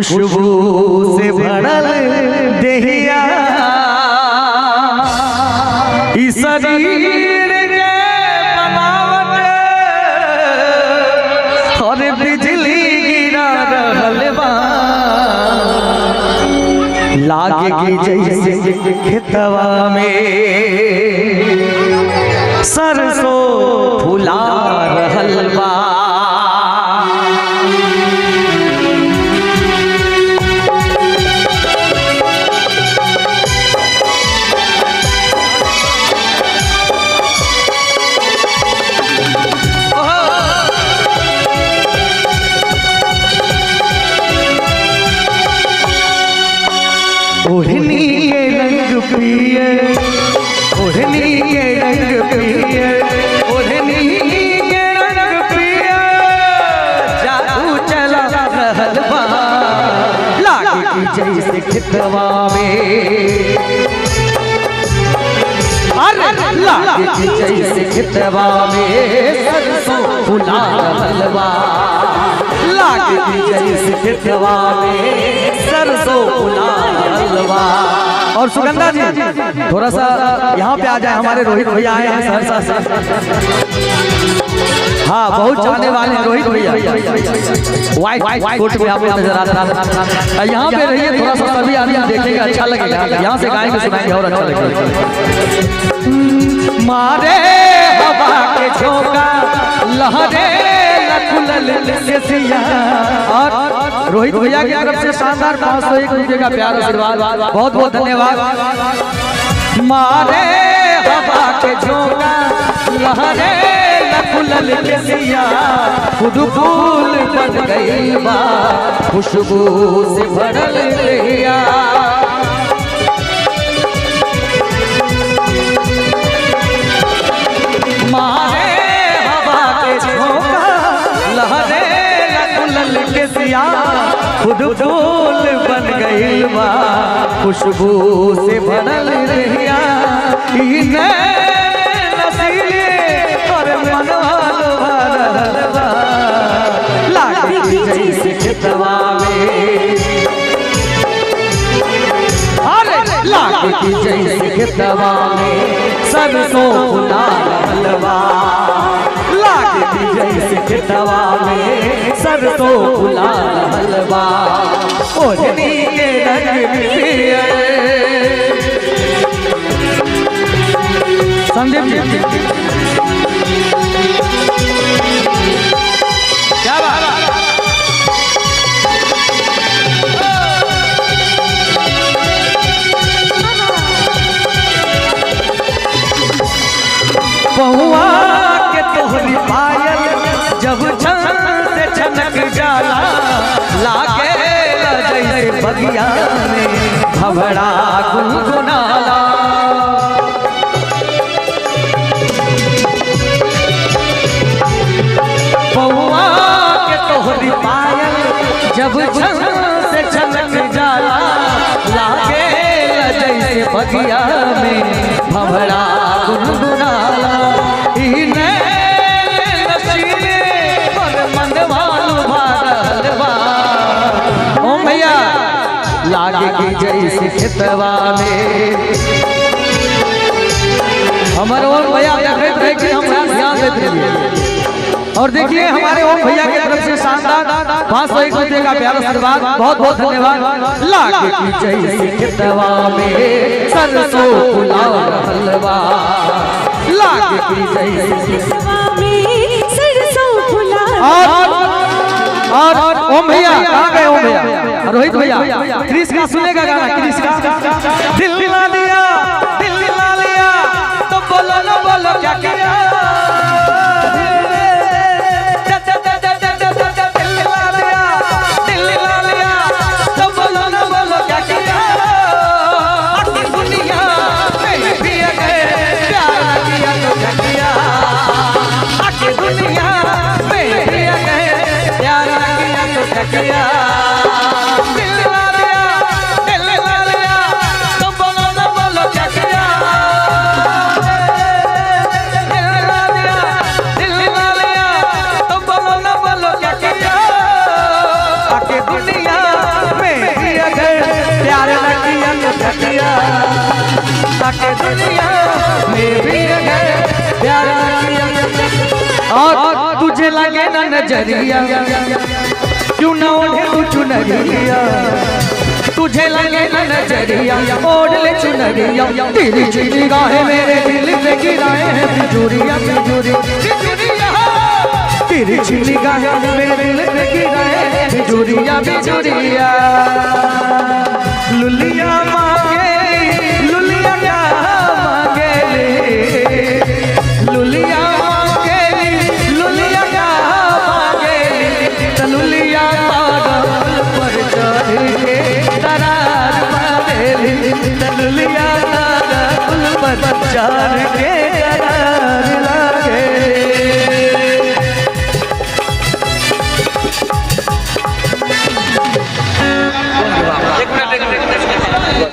खुशबू से भरल देहिया इस शरीर के बनावट और बिजली गिरा रहल बा लागे की जैसे खेतवा में सरसों फुला रहल बा। ओढ़नी के रंग पिए ओढ़नी के रंग पिए ओढ़नी के रंग पिए जादू चला रहल बा लागे की जैसे खेतवा में अरे लागे की जैसे खेतवा में सरसों फुला रहल बा लागे की जैसे खेतवा में सरसों फुला रहल बा। और सुगंधा जी थोड़ा सा यहाँ पे आ जाए, हमारे रोहित भैया आए हैं सहरसा से। हाँ बहुत चाहने वाले रोहित भैया व्हाइट कोट में आप नजर आ रहा है। यहाँ पे रहिए थोड़ा सा, सभी आदमी देखेगा अच्छा लगेगा। यहाँ से गाएंगे सुनाएंगे और अच्छा लगेगा। मारे हवा के झोंका लहरे और रोहित भैया की तरफ से शानदार 501 रुपये का प्यार आशीर्वाद, बहुत बहुत धन्यवाद। मारे हवा के झोंका लहरे लखुलल केसिया खुद फूल बन गई बा खुशबू से भरल रहिया मारे हवा के झोंका लहरे लखुलल केसिया खुद फूल बन गई बा खुशबू से भरल रहिया नसीले और मनवाल भरल बा लागे की जैसे खेतवा में अरे लागे की जैसे खेतवा में सरसों फुला रहल बा लागे की जैसे खेतवा में सरसों फुला रहल बा ओढ़नी के रंग पिए संदीप जी क्या बात बहुआ के तोहरी पायल जब छन से छनक जाला लागे जैसे बगिया में भवरा गुनगुनाला बहुआ के तोहरी पायल जब छन से छनक जाला लागे जैसे बगिया में भवरा गुनगुनाला लागे की जैसे खेतवा में हमारे ओम भैया देख रहे कि हम ध्यान देते रहिए। और देखिए हमारे ओम भैया की तरफ से शानदार 501 रुपये का प्यारा आशीर्वाद, बहुत बहुत धन्यवाद। लागे की जैसे खेतवा में सरसों फुला रहल बा लागे की जैसे खेतवा में सरसों फुला। और ओम भैया कहाँ गए? ओम भैया रोहित भैया क्रिस का सुनेगा गाना, क्रिस का दिल दिला लिया तो बोलो ना बोलो क्या किया दिल दिला लिया तो बोलो ना बोलो क्या किया आखिर दुनिया में भी अगर प्यार किया तो क्या किया आखिर दुनिया में भी अगर प्यार किया तो क्या किया दिल दिला लिया तो बोलो ना बोलो क्या किया प्यार न किया तो क्या किया ताकि दुनिया में भी रहे प्यार न किया। और तुझे लगे ना नजरिया क्यों ना ओढ़े तू चुनरिया, तुझे लगे ना नजरिया ओढ़ ले चुनरिया, तेरी निगाहें मेरे दिल पे गिराए हैं बिजुरिया बिजुरिया बिजुरिया, तेरी निगाहें मेरे दिल पे गिराए हैं बिजुरिया बिजुरिया। लुलिया मांगे लुलिया क्या मांगे लुलिया मांगे लुलिया क्या मांगे लुलिया पागल पर चढ़ के दरार मांगे लुलिया पागल पर चढ़ के